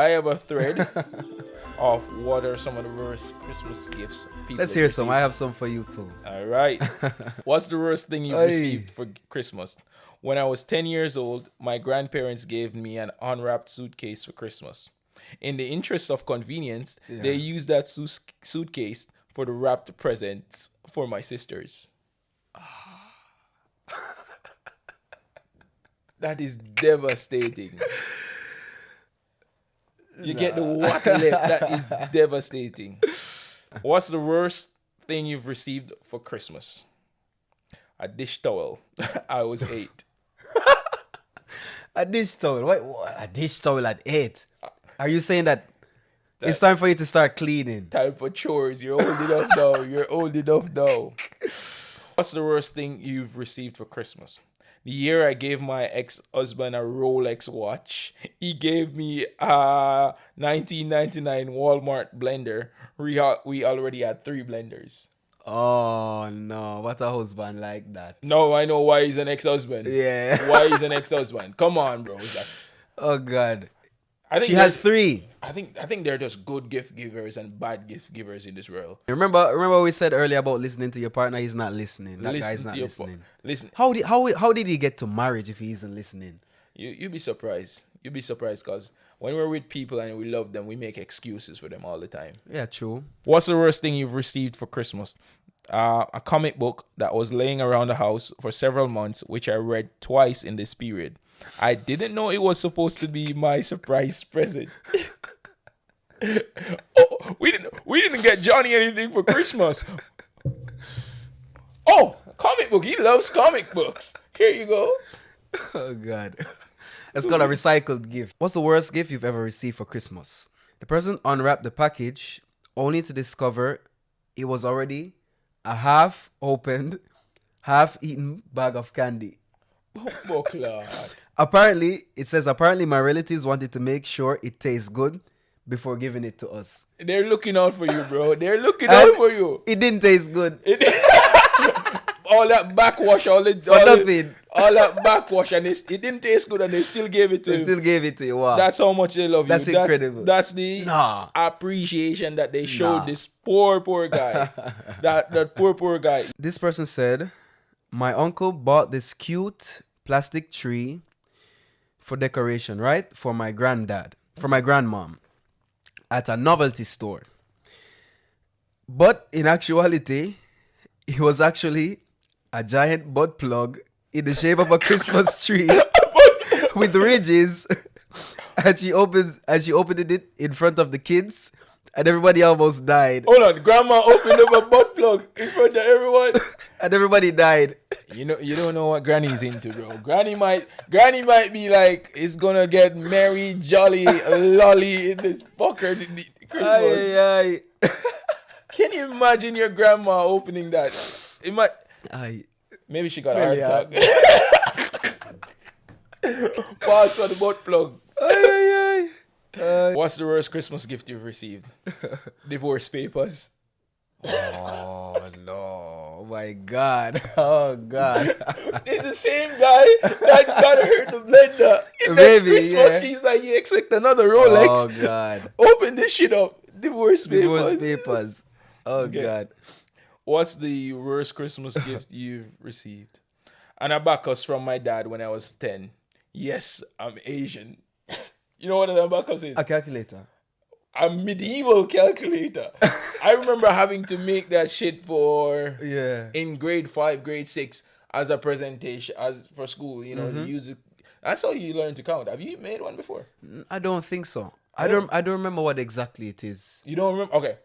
have a thread of what are some of the worst Christmas gifts people Let's have hear received. some. I have some for you too. All right. What's the worst thing you've received for Christmas? When I was 10 years old, my grandparents gave me an unwrapped suitcase for Christmas. In the interest of convenience, they used that suitcase for the wrapped presents for my sisters. That is devastating. You get the water lip. That is devastating. What's the worst thing you've received for Christmas? A dish towel. I was 8. A dish towel. Wait, a dish towel at 8? Are you saying that it's time for you to start cleaning? Time for chores. You're old enough now. You're old enough now. What's the worst thing you've received for Christmas? The year I gave my ex-husband a Rolex watch, he gave me a 1999 Walmart blender. We already had 3 blenders. Oh, no. What a husband like that. No, I know why he's an ex-husband. Yeah. Why he's an ex-husband. Come on, bro. Oh, God. I think She has 3. I think they're just good gift givers and bad gift givers in this world. Remember what we said earlier about listening to your partner? He's not listening. That guy's not listening. Listen. How did he get to marriage if he isn't listening? You'd be surprised. You'd be surprised because when we're with people and we love them, we make excuses for them all the time. Yeah, true. What's the worst thing you've received for Christmas? A comic book that was laying around the house for several months, which I read twice in this period. I didn't know it was supposed to be my surprise present. Oh, we didn't get Johnny anything for Christmas. Oh, comic book. He loves comic books. Here you go. Oh, God. It's called a recycled gift. What's the worst gift you've ever received for Christmas? The person unwrapped the package only to discover it was already a half-opened, half-eaten bag of candy. Oh, Lord. Apparently my relatives wanted to make sure it tastes good before giving it to us. They're looking out for you, bro. They're looking out for you. It didn't taste good. All that backwash, nothing. All that backwash, and it didn't taste good, and they still gave it to you. They still gave it to you. Wow. That's how much they love you. That's incredible. That's the appreciation that they showed this poor guy. that poor guy. This person said, my uncle bought this cute plastic tree for decoration, right? For my grandmom at a novelty store. But in actuality, it was actually a giant butt plug in the shape of a Christmas tree with ridges. And she opened it in front of the kids, and everybody almost died. Hold on, grandma opened up a butt plug in front of everyone, and everybody died. You don't know what Granny's into, bro. Granny might be like, it's gonna get merry, jolly, lolly in this fucker Christmas. Aye. Can you imagine your grandma opening that? It might. Maybe she got a heart attack. Pause for the butt plug. What's the worst Christmas gift you've received? Divorce papers. Oh no! My God! Oh God! It's the same guy that got her the blender. Next Christmas, she's like, "You expect another Rolex?" Oh God! Open this shit up. Divorce papers. Oh okay. God! What's the worst Christmas gift you've received? An abacus from my dad when I was 10. Yes, I'm Asian. You know what an abacus is? A calculator. A medieval calculator. I remember having to make that shit in grade 5, grade 6 as a presentation for school. You know, use it. That's how you learn to count. Have you made one before? I don't think so. I don't remember what exactly it is. You don't remember? Okay.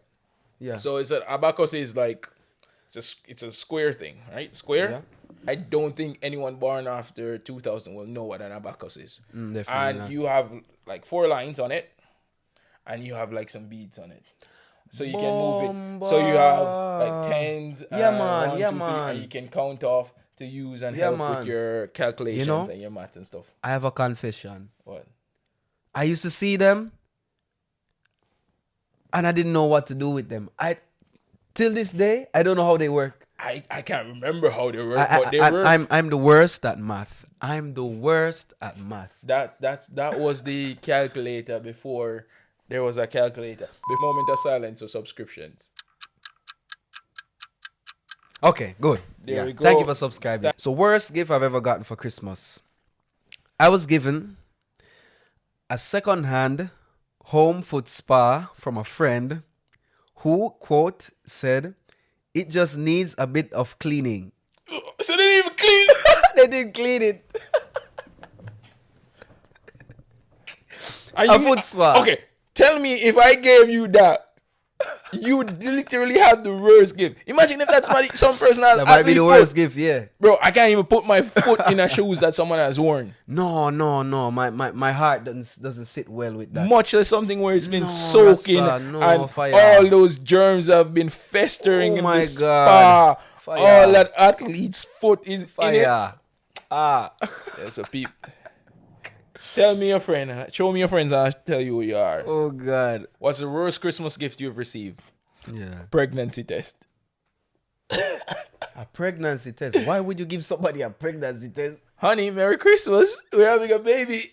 Yeah. So it's an abacus is like it's a square thing, right? Square. Yeah. I don't think anyone born after 2000 will know what an abacus is. And not. You have like 4 lines on it, and you have like some beads on it, so you can move it. So you have like tens. One, 2, 3, and you can count off to use and help with your calculations and your math and stuff. I have a confession. What? I used to see them, and I didn't know what to do with them. Till this day, I don't know how they work. I can't remember how they were, but they were. I'm the worst at math. I'm the worst at math. That was the calculator before there was a calculator. The moment of silence for subscriptions. Okay, good. There we go. Thank you for subscribing. So worst gift I've ever gotten for Christmas. I was given a second-hand home foot spa from a friend who, quote, said, "It just needs a bit of cleaning." So they didn't even clean it. They didn't clean it. A foot spa. Okay, tell me if I gave you that, you would literally have the worst gift. Imagine if that's some person has. That might be the worst gift, yeah. Bro, I can't even put my foot in a shoes that someone has worn. No. My heart doesn't sit well with that. Much less something where it's been soaking and fire. All those germs have been festering in the spa. Fire. All that athlete's foot is fire. In it. There's a peep. Tell me your friend. Show me your friends and I'll tell you who you are. Oh, God. What's the worst Christmas gift you've received? Yeah. Pregnancy test. A pregnancy test? Why would you give somebody a pregnancy test? Honey, Merry Christmas. We're having a baby.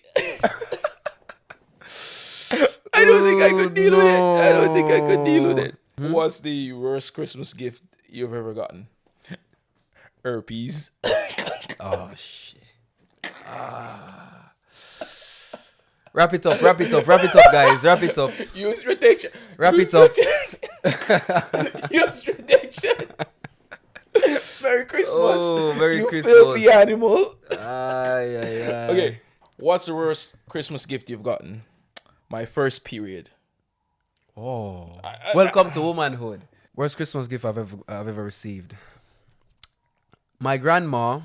I don't think I could deal with it. What's the worst Christmas gift you've ever gotten? Herpes. Oh, shit. Wrap it up, guys. Wrap it up. Use protection. Wrap it up. Use protection. Merry Christmas. Oh, Merry Christmas. You filthy animal. Aye. Okay. What's the worst Christmas gift you've gotten? My first period. Oh. Welcome to womanhood. Worst Christmas gift I've ever received. My grandma.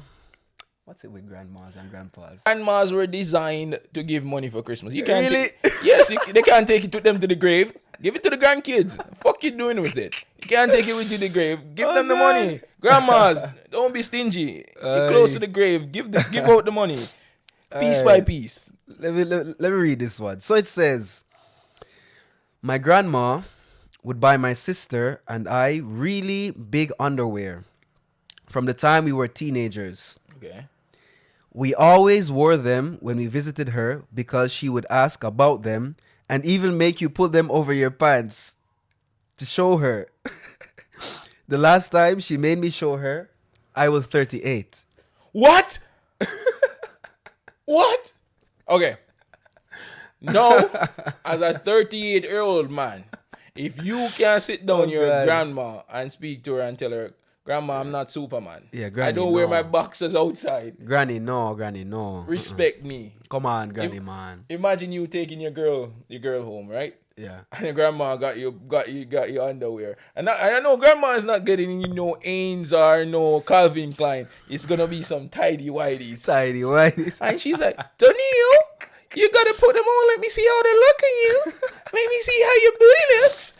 What's it with grandmas and grandpas? Grandmas were designed to give money for Christmas. You can't really? Yes, they can't take it with them to the grave. Give it to the grandkids. Fuck you doing with it? You can't take it with you to the grave. Give them the money. Grandmas, don't be stingy. You're close to the grave. Give out the money. Piece by piece. Let me read this one. So it says, my grandma would buy my sister and I really big underwear from the time we were teenagers. Okay. We always wore them when we visited her because she would ask about them and even make you put them over your pants to show her. The last time she made me show her, I was 38. What? What? Okay. No, as a 38-year-old man, if you can't sit down your grandma and speak to her and tell her, Grandma, I'm not Superman. Yeah, Granny, I don't wear my boxers outside. Granny, no. Respect me. Come on, Granny, man. Imagine you taking your girl home, right? Yeah. And your grandma got your underwear. And I know grandma is not getting you no Ains or no Calvin Klein. It's gonna be some tidy whities. And she's like, Tonio, you gotta put them on. Let me see how they look on you. Let me see how your booty looks.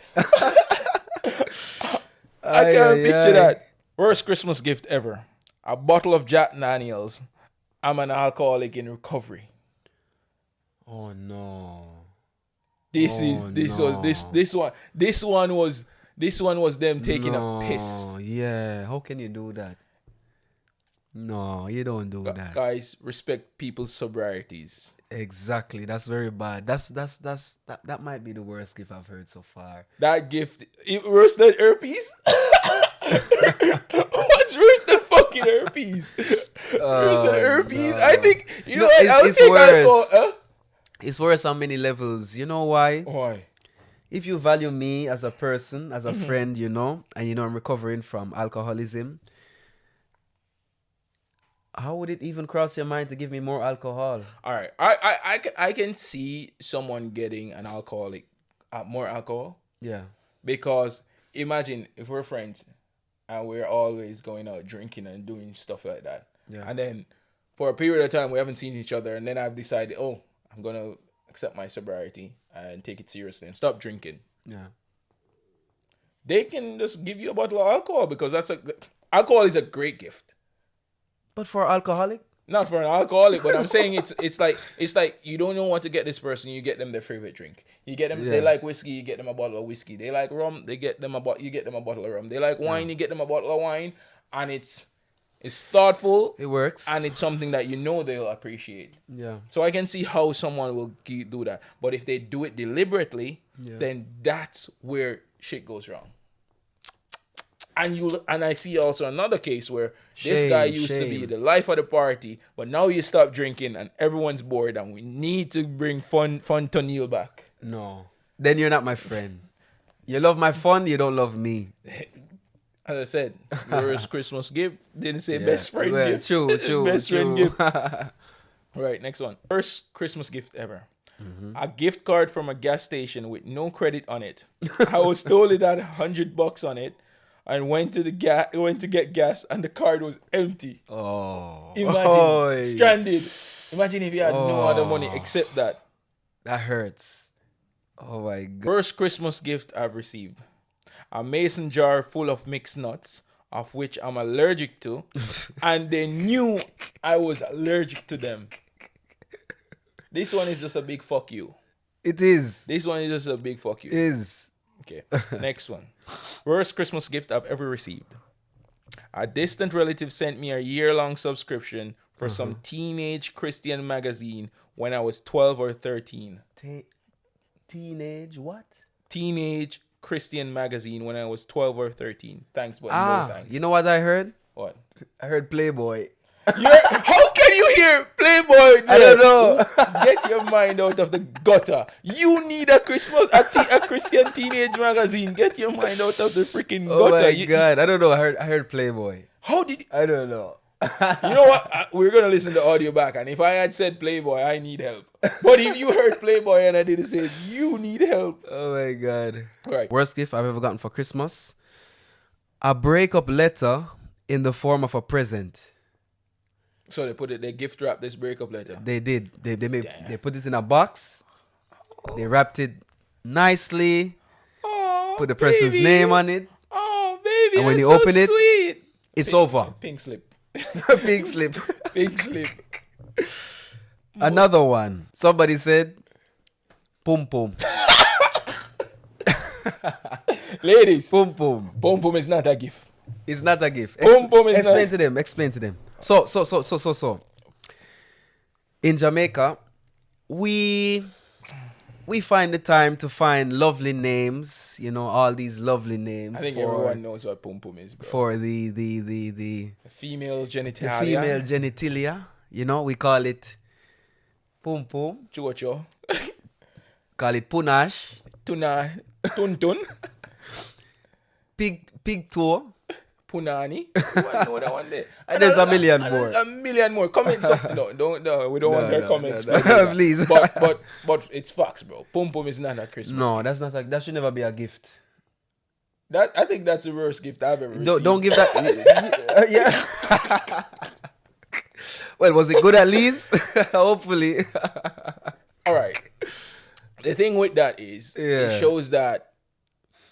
I can't picture that. Worst Christmas gift ever. A bottle of Jack Daniels. I'm an alcoholic in recovery. Oh no. This one was them taking a piss. Yeah. How can you do that? No, you don't do that. Guys, respect people's sobrieties. Exactly. That's very bad. That might be the worst gift I've heard so far. That gift worse than herpes? What's worse than fucking herpes? Worse than herpes? No. I think it's worse. It's worse on many levels. You know why? Why? If you value me as a person, as a friend, and I'm recovering from alcoholism, how would it even cross your mind to give me more alcohol? All right. I can see someone getting an alcoholic, more alcohol. Yeah. Because imagine if we're friends and we're always going out drinking and doing stuff like that. Yeah. And then for a period of time we haven't seen each other, and then I've decided, I'm going to accept my sobriety and take it seriously and stop drinking. Yeah. They can just give you a bottle of alcohol because alcohol is a great gift. But for alcoholic? Not for an alcoholic, but I'm saying it's like you don't know what to get this person. You get them their favorite drink. You get them. They like whiskey. You get them a bottle of whiskey. They like rum. You get them a bottle of rum. They like wine. You get them a bottle of wine. And it's thoughtful. It works. And it's something that you know they'll appreciate. Yeah. So I can see how someone will do that. But if they do it deliberately, then that's where shit goes wrong. And I see also another case where this guy used to be the life of the party, but now you stop drinking and everyone's bored and we need to bring fun to Neil back. No. Then you're not my friend. You love my fun, you don't love me. As I said, worst Christmas gift. Didn't say best friend gift. True. Best friend gift. Right, next one. First Christmas gift ever. A gift card from a gas station with no credit on it. I was told it had $100 on it. And went to get gas, and the card was empty. Oh, imagine stranded. Imagine if you had no other money except that. That hurts. Oh my God. First Christmas gift I've received: a mason jar full of mixed nuts, of which I'm allergic to, and they knew I was allergic to them. This one is just a big fuck you. It is. This one is just a big fuck you. It is. Okay, next one. Worst Christmas gift I've ever received. A distant relative sent me a year-long subscription for some teenage Christian magazine when I was 12 or 13. Teenage what? Teenage Christian magazine when I was 12 or 13. Thanks, but no thanks. You know what I heard? What? I heard Playboy. How can you hear Playboy? I don't know. Get your mind out of the gutter. You need a Christian teenage magazine. Get your mind out of the freaking gutter. Oh my God. I don't know. I heard Playboy. How did I don't know. You know what? We're going to listen to the audio back. And if I had said Playboy, I need help. But if you heard Playboy and I didn't say you need help. Oh my God. Right. Worst gift I've ever gotten for Christmas? A breakup letter in the form of a present. So they gift wrapped this breakup letter. They did. They put it in a box. They wrapped it nicely. Put the person's name on it. Oh, baby. And when you so open it, sweet. it's over. Pink slip. Pink slip. Pink slip. Another one. Somebody said, pum pum. Ladies. Pum pum. Pum pum is not a gift. It's not a gift. Pum pum is Explain to them. So. In Jamaica, we find the time to find lovely names. You know, all these lovely names. I think everyone knows what pum pum is, bro. For the female genitalia. The female genitalia. You know, we call it pum pum. Chocho. Call it punash. Tuna. Tuntun. Pig toe. Punani. I know that one there. And there's a million more. A million more. Comment something. No, we don't want their comments. No. Please. But it's facts, bro. Pum pum is not a Christmas. No, gift. that's not. That should never be a gift. I think that's the worst gift I've ever received. Don't give that. Yeah. Well, was it good at least? Hopefully. All right. The thing with that is, it shows that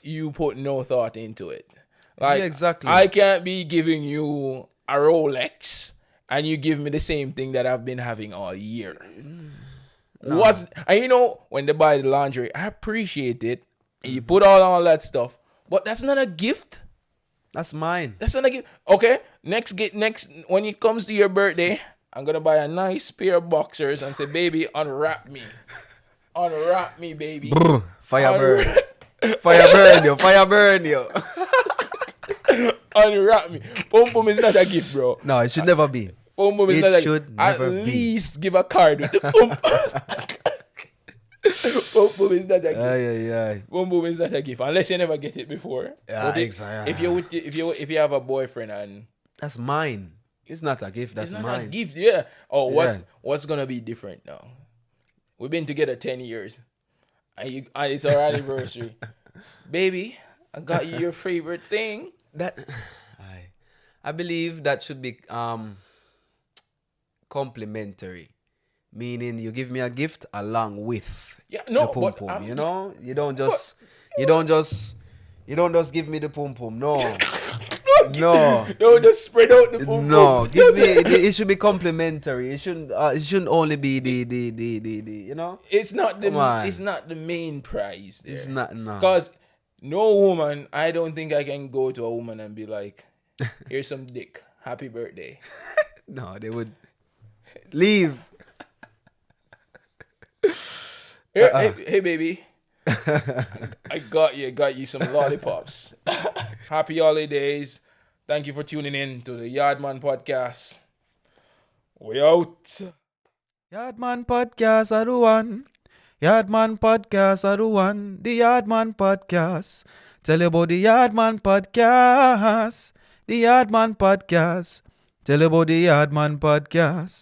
you put no thought into it. Like, yeah, exactly. I can't be giving you a Rolex and you give me the same thing that I've been having all year. No. And you know, when they buy the lingerie, I appreciate it. And you put all that stuff, but that's not a gift. That's mine. That's not a gift. Okay, next when it comes to your birthday, I'm gonna buy a nice pair of boxers and say, baby, unwrap me. Unwrap me, baby. Brr, fire burn you. Unwrap me. Pum pum is not a gift, bro. No, it should never be. Pum pum is not a gift. At least give a card with the pum. Pum pum is not a gift. Pum pum is not a gift unless you never get it before. Yeah, exactly. If you have a boyfriend and that's mine. It's not a gift. That's it's not mine. a gift. Yeah. Oh, what's gonna be different now? We've been together 10 years, and it's our anniversary. Baby, I got you your favorite thing. I believe that should be complimentary, meaning you give me a gift along with the pum pum. You know, you don't just give me the pum pum. No, No. Don't just spread out the boom. No, give me. It should be complimentary. It shouldn't. It shouldn't only be the. You know. It's not the. It's not the main prize. There. It's not. No. Because no woman. I don't think I can go to a woman and be like, "Here's some dick. Happy birthday." No, they would leave. Here, hey, baby. I got you some lollipops. Happy holidays. Thank you for tuning in to the Yaadman Podcast. We out. Yaadman Podcast are the one. Yaadman Podcast are the one. The Yaadman Podcast. Tell you about the Yaadman Podcast. The Yaadman Podcast. Tell you about the Yaadman Podcast.